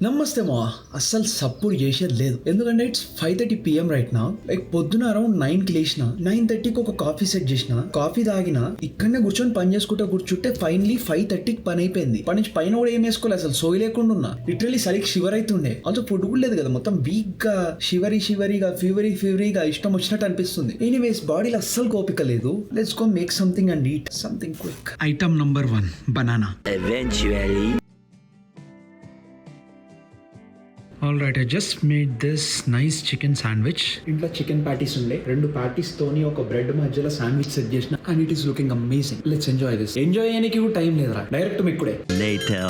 నమస్తే మా అస్సలు సపోర్ట్ చేసేది లేదు. ఎందుకంటే ఇట్స్ 5:30 PM రైట్ నా. లైక్ పొద్దున అరౌండ్ 9కి లేచిన, 9:30కి ఒక కాఫీ సెట్ చేసిన, కాఫీ తాగిన, ఇక్కడనే కూర్చొని పని చేసుకుంటా కూర్చుంటే ఫైనలీ 5:30కి పని అయిపోయింది. పని నుంచి పైన కూడా ఏం వేసుకోలేదు, అసలు సోయి లేకుండా ఉన్నా. లిటరలీ సరికి షివర్ అవుతుండే. ఆల్సో ఫుడ్ కూడా లేదు కదా, మొత్తం వీక్ గా షివరీగా ఫీవరీగా ఇష్టం వచ్చినట్టు అనిపిస్తుంది. ఎనీవేస్ బాడీలో అస్సలు కోపిక లేదు. Let's go make something and eat something quick. Item number 1 banana. Eventually. Alright, I just made this nice chicken sandwich. ఇంట్లో చికెన్ ప్యాటీస్ ఉండే, 2 ప్యాటీస్ తోని ఒక బ్రెడ్ మధ్యలో శాండ్విచ్ సెట్ చేసిన, and it is looking amazing. Let's enjoy this. Enjoy చేయడానికి కూడా time లేదురా, direct మిక్కుడే. Later.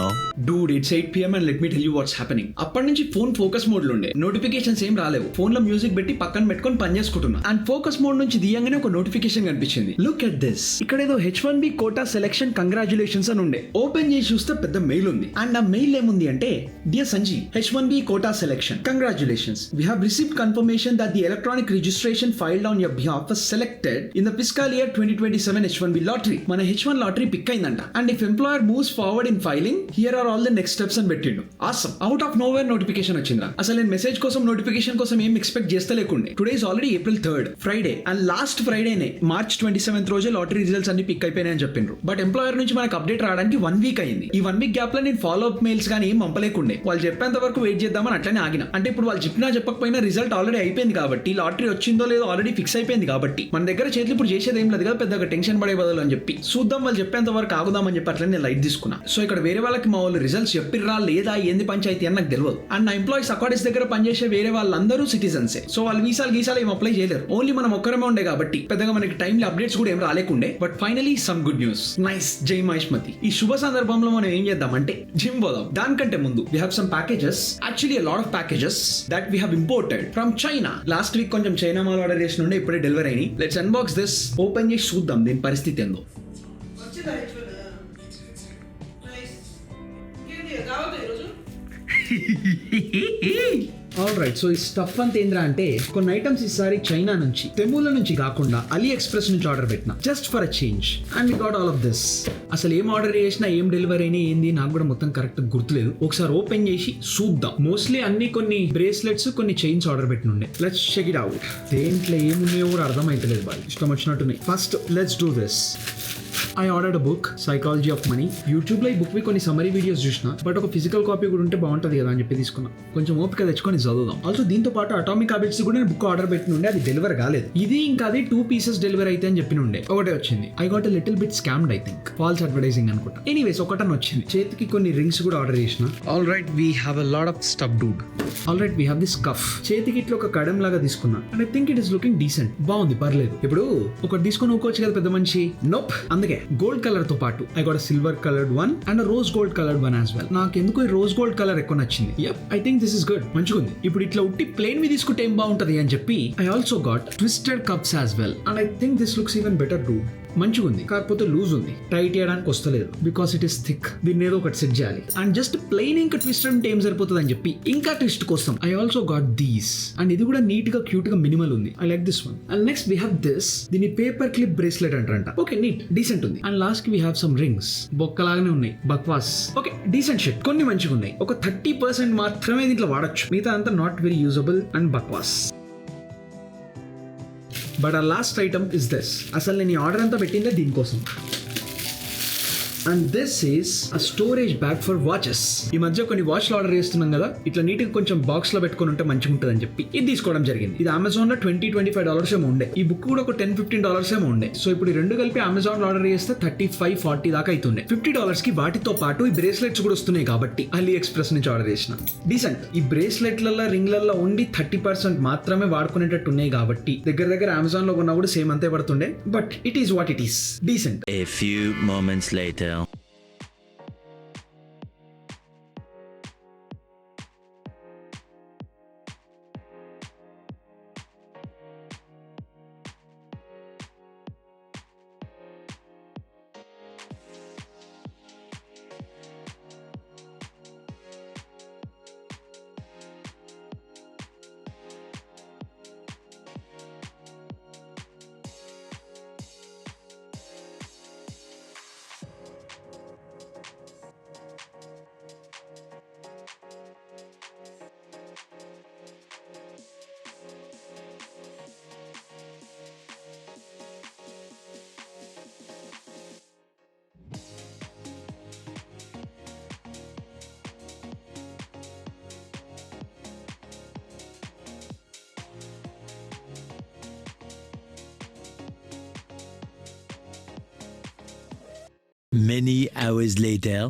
Dude, it's 8 PM and let me tell you what's happening. అప్పటి నుంచి ఫోన్ ఫోకస్ మోడ్ లో ఉండే, నోటిఫికేషన్స్ ఏం రాలేవు. ఫోన్ లో మ్యూజిక్ పెట్టి పక్కన పెట్టుకొని పని చేసుకుంటున్నా, అండ్ ఫోకస్ మోడ్ నుంచి దియంగానే ఒక నోటిఫికేషన్ కనిపించింది. Look at this. ఇక్కడ ఏదో H1B కోటా సెలెక్షన్ కంగ్రాచులేషన్స్ అని ఉండే. ఓపెన్ చేసి చూస్తే పెద్ద మెయిల్ ఉంది, అండ్ ఆ మెయిల్ ఏముంది అంటే, dear Sanji, H1B quota selection. Congratulations. We have received confirmation that the electronic registration filed on your behalf was selected in the fiscal year 2027 H1B lottery. మన H1 lottery pick అయిందంట. And if employer moves forward in filing, here are all the next steps అని పెట్టిండు. Awesome. Out of nowhere notification వచ్చిందా. అసలు నేను message కోసం notification కోసం ఏం ఎక్స్పెక్ట్ చేస్తలేకుండే. Today is already April 3rd, Friday, and last ఫ్రైడేనే March 27th రోజే లాటరీ రిజల్ట్స్ అన్ని పిక్ అయిపోయినాయని చెప్పిండ్రు. బట్ ఎంప్లాయర్ నుంచి మనకు అప్డేట్ రావడానికి 1 వీక్ అయింది. ఈ 1 వీక్ గ్యాప్ లో నేను ఫాలో అప్ మెయిల్స్ కానీ ఏం పంపలేకుండే. వాళ్ళు చెప్పేంత వరకు వెయిట్ చేద్దామని అట్లనే ఆగిన. అంటే ఇప్పుడు వాళ్ళు చెప్పినా చెప్పకపోయినా రిజల్ట్ ఆల్రెడీ అయిపోయింది కాబట్టి, లాటరీ వచ్చిందో లేదో ఆల్రెడీ ఫిక్స్ అయిపోయింది కాబట్టి, మన దగ్గర చేతులు ఇప్పుడు చేసేది ఏం లేదు కదా, పెద్దగా టెన్షన్ పడే బదులు అని చెప్పి చూద్దాం, వాళ్ళు చెప్పేంత వరకు ఆగుదామని చెప్పి అట్లనే నేను లైట్ తీసుకున్నా. సో ఇక్కడ వేరే వాళ్ళకి మా వాళ్ళు రిజల్ట్స్ చెప్పిర్రా లేదా ఏంది పంచాయతీ అని నాకు తెలియదు. అండ్ నా ఎంప్లాయీస్ అకాడీస్ దగ్గర పనిచేసే వేరే వాళ్ళందరూ సిటిజన్సే. సో వాళ్ళు వీసాలు ఏం అప్లై చేయలేరు. ఓన్లీ మనం ఒక్కరమే ఉండే కాబట్టి పెద్దగా మనకి టైంలో అప్డేట్స్ కూడా ఏం రాలేకుండే. But finally some good news. Nice. జై మహేష్మతి. ఈ శుభ సందర్భంలో మనం ఏం చేద్దాం అంటే జిమ్ పోదాం. దానికంటే ముందు we have some packages, actually a lot of packages that we have imported from China. Last week కొంచెం చైనా మాల్ ఆర్డర్ చేసిన ఉండే, ఇప్పుడే డెలివరీ అయినాయి. Let's unbox this. ఓపెన్ చేసి చూద్దాం దీని పరిస్థితి ఏందో. ఆల్రైట్, సో ఈ స్టఫ్ అంతా ఏంద్రా అంటే, కొన్ని ఐటమ్స్ ఈసారి చైనా నుంచి, తెమూల నుంచి కాకుండా అలీ ఎక్స్ప్రెస్ నుంచి ఆర్డర్ పెట్టిన, just for a change. And we got all of this. అసలు ఏం ఆర్డర్ చేసినా ఏం డెలివరీ అయినా ఏంది నాకు కూడా మొత్తం కరెక్ట్ గుర్తులేదు. ఒకసారి ఓపెన్ చేసి చూద్దాం. మోస్ట్లీ అన్ని కొన్ని బ్రేస్లెట్స్, కొన్ని చైన్స్ ఆర్డర్ పెట్టినుండే. Let's check it out. దేంట్లో ఏమున్నాయో కూడా అర్థం అవుతలేదు బాయ్, ఇష్టం వచ్చినట్టున్నాయి. First let's do this. I ordered a book, Psychology of Money. YouTube లో ఈ బుక్ కొన్ని సమ్మరీ వీడియోస్ చూసిన, బట్ ఒక ఫిజికల్ కాపీ కూడా ఉంటే బాగుంటది కదా అని చెప్పి తీసుకున్నా. కొంచెం ఓపిక తెచ్చుకొని చదువుదాం. ఆల్సో దీంతో పాటు అటామిక్ హ్యాబిట్స్ కూడా నేను బుక్ ఆర్డర్ పెట్టినుండే, అది డెలివర్ కాలేదు. ఇది ఇంకా అది 2 pieces డెలివర్ అయితే అని చెప్పినుండే, ఒకటే వచ్చింది. I got a little bit scammed, I think false advertising అనుకుంటా. ఎనీవేస్ ఒకటని వచ్చింది. చేతికి కొన్ని రింగ్స్ కూడా ఆర్డర్ చేసిన. All right, we have a lot of stuff dude. All right, we have this cuff. చేతికి ఇట్లా ఒక కడం లాగా తీసుకున్నా, and I think it is looking decent. బాగుంది, పర్లేదు. ఇప్పుడు ఒకటి తీసుకొని ఊకోవచ్చు కదా పెద్ద మనిషి. నోప్. అందుకే గోల్డ్ కలర్ తో పాటు I got a silver colored one and a rose gold colored one as well. నాకు ఎందుకో ఈ రోజ్ గోల్డ్ కలర్ ఎక్కువ నచ్చింది. Yep, I think this is good. మంచిగా ఉంది. ఇప్పుడు ఇట్లా ఉట్టి ప్లేన్ మీద తీసుకుంటే ఏం బాగుంటది అని చెప్పి I also got twisted cups as well, and I think this looks even better too. మంచిగా ఉంది, కాకపోతే లూజ్ ఉంది, టైట్ చేయడానికి వస్తలేదు బికాస్ ఇట్ ఇస్ థిక్. దీన్ని ఏదో ఒకటి సెట్ చేయాలి. అండ్ జస్ట్ ప్లెయిన్ ఇంకా ట్విస్ట్ అంటే ఏం సరిపోతుంది అని చెప్పి ఇంకా ట్విస్ట్ కోసం I also got these. And ఇది కూడా నీట్ గా క్యూట్ గా మినిమల్ ఉంది. I like this one. And next we have this. దీని పేపర్ క్లిప్ బ్రేస్లెట్ అంటారంట. ఓకే, నీట్, డీసెంట్ ఉంది. అండ్ లాస్ట్ కి వీ హ్యావ్ సమ్ రింగ్స్. బొక్కలాగానే ఉన్నాయి, బక్వాస్. Okay, decent shit. కొన్ని మంచిగా ఉన్నాయి. ఒక 30% మాత్రమే దీంట్లో వాడచ్చు, మిగతా అంతా నాట్ వెరీ యూజబుల్ అండ్ బక్వాస్. బట్ ఆ లాస్ట్ ఐటమ్ ఇస్ దిస్. అసలు నేను ఈ ఆర్డర్ అంతా పెట్టిందే దీనికోసం. And this is a storage bag for watches. ఈ మధ్య కొన్ని వాచ్లు ఆర్డర్ చేస్తున్నాం కదా, ఇట్లా నీట్ గా కొంచెం బాక్స్ లో పెట్టుకుని ఉంటే మంచిగా ఉంటుంది అని చెప్పి ఇది తీసుకోవడం జరిగింది. ఇది అమెజాన్ లో $20-25 ఏమో ఉండే. ఈ బుక్ కూడా ఒక $10-15 ఏమో ఉండే. సో ఇప్పుడు ఈ రెండు కలిపి అమెజాన్ లో ఆర్డర్ చేస్తే $35-40 దాకా అవుతుండే. $50 కి వాటితో పాటు ఈ బ్రేస్లెట్స్ కూడా వస్తున్నాయి కాబట్టి అలీ ఎక్స్ప్రెస్ నుంచి ఆర్డర్ చేసిన. డీసెంట్. ఈ బ్రేస్లెట్లలో రింగ్లలో ఉండి 30% మాత్రమే వాడుకునేటట్టు ఉన్నాయి కాబట్టి దగ్గర అమెజాన్ లో కొన్నా కూడా సేమ్ అంతే పడుతుండే. But it is what it is. Decent. A few moments later. Many hours later.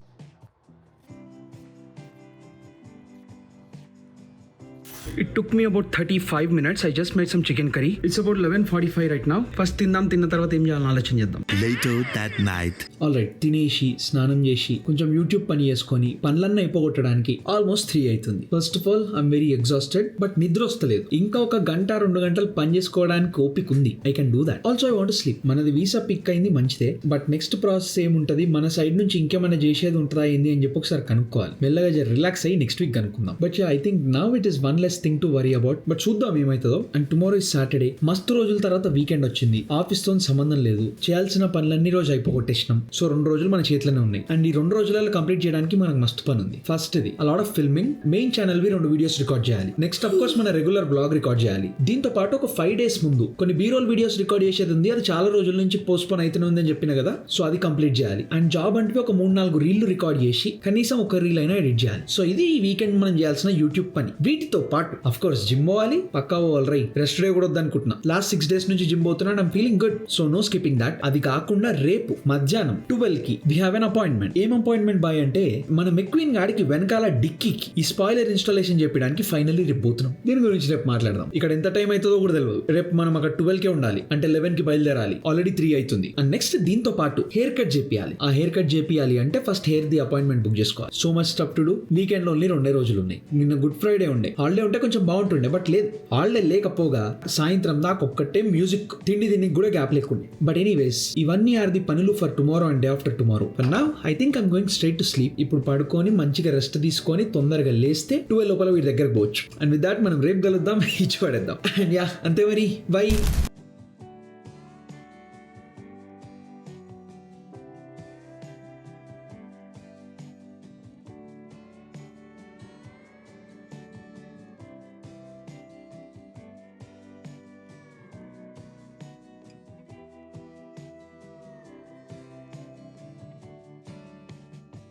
It took me about 35 minutes. I just made some chicken curry. It's about 11:45 right now. First తిన్న తర్వాత ఏం చేయాలని ఆలోచన చేద్దాం. Later that night. Alright, తినేసి స్నానం చేసి కొంచెం యూట్యూబ్ పని చేసుకొని పనులన్నీ అయిపోగొట్టడానికి ఆల్మోస్ట్ 3 అవుతుంది. First of all I'm very exhausted, but నిద్ర వస్తలేదు. ఇంకా ఒక గంట 2 గంటలు పని చేసుకోవడానికి ఓపిక ఉంది. I can do that. Also I want to sleep. మనది వీసా పిక్ అయింది, మంచిదే, బట్ నెక్స్ట్ ప్రాసెస్ ఏముంటది, మన సైడ్ నుంచి ఇంకేమైనా చేసేది ఉంటుందా ఏంది అని చెప్పి ఒకసారి కనుక్కోవాలి. మెల్లగా రిలాక్స్ అయ్యి నెక్స్ట్ వీక్ కనుక్కుందాం. But I think now it is one less thing to worry about. But చూద్దాం ఏమైతుందో. And tomorrow is Saturday. మస్తు రోజుల తర్వాత వీకెండ్ వచ్చింది. ఆఫీస్ తో సంబంధం లేదు, చేయాల్సిన పనులన్నీ రోజు అయిపోగొట్టేసినాం. సో 2 రోజులు మన చేతిలోనే ఉన్నాయి. అండ్ ఈ 2 రోజులలో కంప్లీట్ చేయడానికి మనకు మస్తు పని ఉంది. ఫస్ట్ ఇది a lot of filming. Main channel 2 videos record చేయాలి. నెక్స్ట్ అఫ్ కోర్స్ మన రెగ్యులర్ బ్లాగ్ రికార్డ్ చేయాలి. దీంతో పాటు ఒక 5 days ముందు కొన్ని బీరోల్ వీడియోస్ రికార్డ్ చేసేది ఉంది. అది చాలా రోజుల నుంచి పోస్ట్ పోన్ అయితేనే ఉందని చెప్పిన కదా, సో అది కంప్లీట్ చేయాలి. అండ్ జాబ్ అంటే ఒక 3-4 రీళ్లు రికార్డ్ చేసి కనీసం ఒక రీల్ అయినా ఎడిట్ చేయాలి. సో ఇది ఈ వీకెండ్ మనం చేయాల్సిన యూట్యూబ్ పని. వీటితో పాటు అఫ్ కోర్స్ జిమ్ పోవాలి, పక్కా పోవాలి. రైట్, రెస్ట్ డే కూడా వద్దనుకుంటున్నా. లాస్ట్ 6 days నుంచి జిమ్ పోతున్నాను. I'm feeling good, so no skipping that. అది కాకుండా రేపు మధ్యాహ్నం 12 కి వి హావ్ ఎన్ అపాయింట్మెంట్. ఏం అపాయింట్మెంట్ బాయ్ అంటే మన మెక్వీన్ గాడికి వెనకాల డిక్కీకి ఈ స్పాయిలర్ ఇన్స్టాలేషన్ చేయడానికి ఫైనల్లీ రేపు పోతున్నాం. దీని గురించి రేపు మాట్లాడదాం. ఇక్కడ ఎంత టైం అవుతుందో కూడా తెలియదు. రేపు మనం అక్కడ 12 కే ఉండాలి, అంటే 11 కి బయలుదేరాలి. ఆల్రెడీ 3 అవుతుంది. అండ్ నెక్స్ట్ దీంతో పాటు హెయిర్ కట్ చేపియాలి. ఆ హెయిర్ కట్ చేపియాలి అంటే first hair the appointment book చేసుకోవాలి. So much stuff to do. Weekend లో ఓన్లీ 2 రోజులు ఉన్నాయి. నిన్న గుడ్ ఫ్రైడే ఉండే. హాలిడే ఉంటే కొంచెం బాగుంటుండే, బట్ లేదు. హాలిడే లేకపోగా సాయంత్రం దాకా ఒక్కటే మ్యూజిక్, తిండి దీనికి కూడా గ్యాప్ లేకుండే. బట్ ఎనీవేస్, ఇవన్నీ ఆర్ ది పనులు for tomorrow and day after tomorrow. For now I think I'm going straight to sleep. ఇప్పుడు పడుకొని మంచిగా రెస్ట్ తీసుకొని తొందరగా లేస్తే 12 లోపల వీడి దగ్గరకు పోవచ్చు. అండ్ విత్ దాట్ మనం రేపు కలుద్దాం, ఇచ్చి పడేద్దాం. అండ్ యా, అంతే మరి. బై.